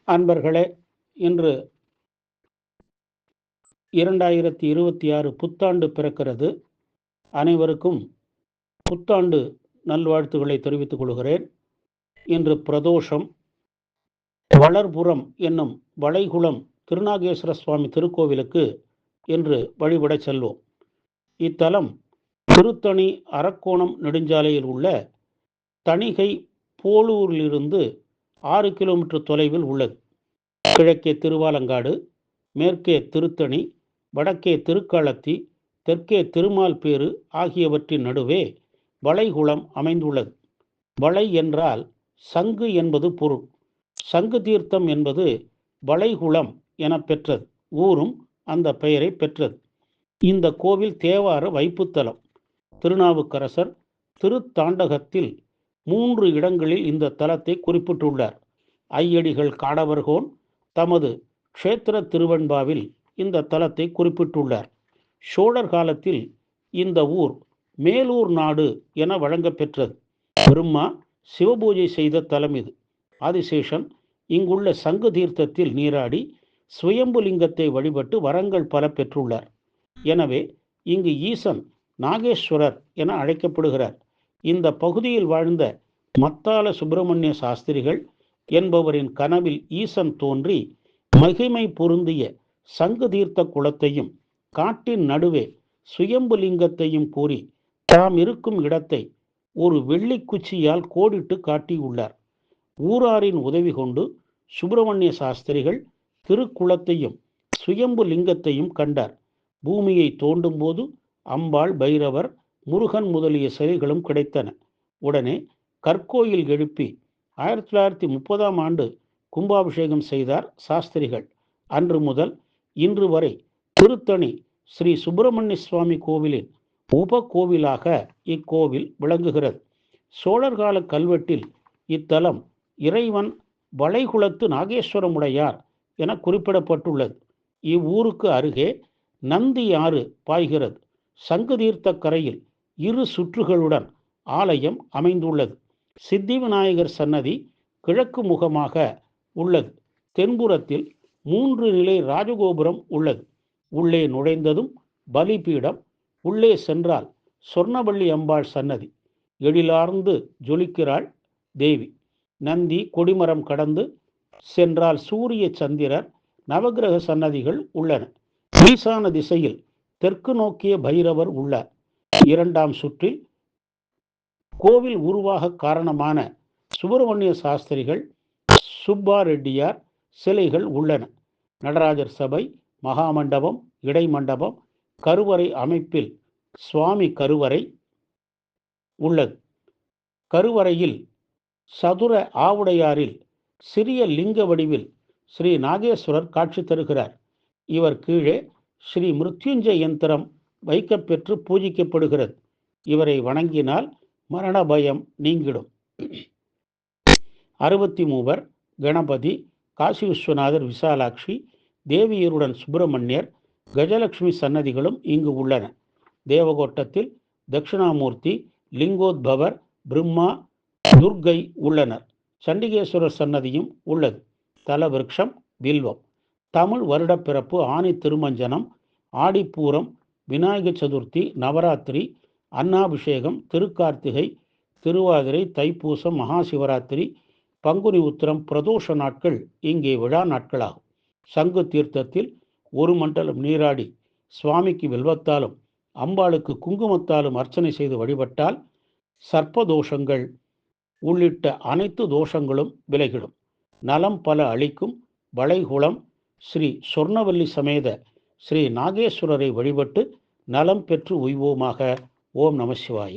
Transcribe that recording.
அன்பர்களே, இன்று 2026 புத்தாண்டு பிறக்கிறது. அனைவருக்கும் புத்தாண்டு நல்வாழ்த்துக்களை தெரிவித்துக் கொள்கிறேன். இன்று பிரதோஷம். வளர்புறம் என்னும் வளைகுளம் திருநாகேஸ்வர சுவாமி திருக்கோவிலுக்கு இன்று வழிபட செல்வோம். இத்தலம் திருத்தணி அரக்கோணம் நெடுஞ்சாலையில் உள்ள தணிகை போலூரிலிருந்து 6 கிலோமீட்டர் தொலைவில் உள்ளது. கிழக்கே திருவாலங்காடு, மேற்கே திருத்தணி, வடக்கே திருக்காலத்தி, தெற்கே திருமால்பேறு ஆகியவற்றின் நடுவே வளைகுளம் அமைந்துள்ளது. வளை என்றால் சங்கு என்பது பொருள். சங்கு தீர்த்தம் என்பது வளைகுளம் என பெற்றது. ஊரும் அந்த பெயரை பெற்றது. இந்த கோவில் தேவார வைப்புத்தலம். திருநாவுக்கரசர் திருத்தாண்டகத்தில் 3 இடங்களில் இந்த தலத்தை குறிப்பிட்டுள்ளார். ஐயடிகள் காடவர்கோன் தமது க்ஷேத்திர திருவெண்பாவில் இந்த தலத்தை குறிப்பிட்டுள்ளார். சோழர் காலத்தில் இந்த ஊர் மேலூர் நாடு என வழங்கப்பெற்றது. பிரம்மா சிவபூஜை செய்த தலம் இது. ஆதிசேஷன் இங்குள்ள சங்கு தீர்த்தத்தில் நீராடி சுயம்புலிங்கத்தை வழிபட்டு வரங்கள் பல பெற்றுள்ளார். எனவே இங்கு ஈசன் நாகேஸ்வரர் என அழைக்கப்படுகிறார். இந்த பகுதியில் வாழ்ந்த மத்தால சுப்பிரமணிய சாஸ்திரிகள் என்பவரின் கனவில் ஈசன் தோன்றி மகிமை பொருந்திய சங்கு தீர்த்த குளத்தையும் காட்டின் நடுவே சுயம்புலிங்கத்தையும் கூறி தாம் இருக்கும் இடத்தை ஒரு வெள்ளிக்குச்சியால் கோடிட்டு காட்டியுள்ளார். ஊராரின் உதவி கொண்டு சுப்பிரமணிய சாஸ்திரிகள் திருக்குளத்தையும் சுயம்பு லிங்கத்தையும் கண்டார். பூமியை தோண்டும் போது அம்பாள், பைரவர், முருகன் முதலிய சிலைகளும் கிடைத்தன. உடனே கற்கோயில் எழுப்பி 1930ஆம் ஆண்டு கும்பாபிஷேகம் செய்தார் சாஸ்திரிகள். அன்று முதல் இன்று வரை திருத்தணி ஸ்ரீ சுப்பிரமணிய சுவாமி கோவிலின் உப கோவிலாக இக்கோவில் விளங்குகிறது. சோழர்கால கல்வெட்டில் இத்தலம் இறைவன் வளைகுளத்து நாகேஸ்வரமுடையார் என குறிப்பிடப்பட்டுள்ளது. இவ்வூருக்கு அருகே நந்தி ஆறு பாய்கிறது. சங்கு தீர்த்த கரையில் 2 சுற்றுகளுடன் ஆலயம் அமைந்துள்ளது. சித்தி விநாயகர் சன்னதி கிழக்கு முகமாக உள்ளது. தென்புறத்தில் 3 நிலை ராஜகோபுரம் உள்ளது. உள்ளே நுழைந்ததும் பலிபீடம், உள்ளே சென்றால் சொர்ணவள்ளி அம்பாள் சன்னதி, எழிலார்ந்து ஜொலிக்கிறாள் தேவி. நந்தி கொடிமரம் கடந்து சென்றால் சூரிய சந்திரர் நவகிரக சன்னதிகள் உள்ளன. ஈசான திசையில் தெற்கு நோக்கிய பைரவர் உள்ளார். 2ஆம் சுற்றில் கோவில் உருவாக காரணமான சுப்பிரமணிய சாஸ்திரிகள், சுப்பா ரெட்டியார் சிலைகள் உள்ளன. நடராஜர் சபை, மகாமண்டபம், இடைமண்டபம், கருவறை அமைப்பில் சுவாமி கருவறை உள்ளது. கருவறையில் சதுர ஆவுடையாரில் சிறிய லிங்க வடிவில் ஸ்ரீ நாகேஸ்வரர் காட்சி தருகிறார். இவர் கீழே ஸ்ரீ மிருத்யுஞ்சய யந்திரம் வைக்கப்பெற்று பூஜிக்கப்படுகிறது. இவரை வணங்கினால் மரண பயம் நீங்கிடும். 63 கணபதி, காசி விஸ்வநாதர், விசாலாட்சி தேவியருடன் சுப்பிரமணியர், கஜலட்சுமி சன்னதிகளும் இங்கு உள்ளன. தேவகோட்டத்தில் தட்சிணாமூர்த்தி, லிங்கோத்பவர், பிரம்மா, துர்க்கை உள்ளனர். சண்டிகேஸ்வரர் சன்னதியும் உள்ளது. தல விருட்சம் வில்வம். தமிழ் வருடப்பிறப்பு ஆனி திருமஞ்சனம், ஆடிப்பூரம், விநாயகர் சதுர்த்தி, நவராத்திரி, அன்னாபிஷேகம், திருக்கார்த்திகை, திருவாதிரை, தைப்பூசம், மகாசிவராத்திரி, பங்குனி உத்திரம் பிரதோஷ நாட்கள் இங்கே விழா நாட்களாகும். சங்கு தீர்த்தத்தில் 1 மண்டலம் நீராடி சுவாமிக்கு வில்வத்தாலும் அம்பாளுக்கு குங்குமத்தாலும் அர்ச்சனை செய்து வழிபட்டால் சர்ப்பதோஷங்கள் உள்ளிட்ட அனைத்து தோஷங்களும் விலகிடும். நலம் பல அளிக்கும் வளைகுளம் ஸ்ரீ சொர்ணவல்லி சமேத ஸ்ரீ நாகேஸ்வரரை வழிபட்டு நலம் பெற்று உய்வோமாக. ஓம் நம சிவாய.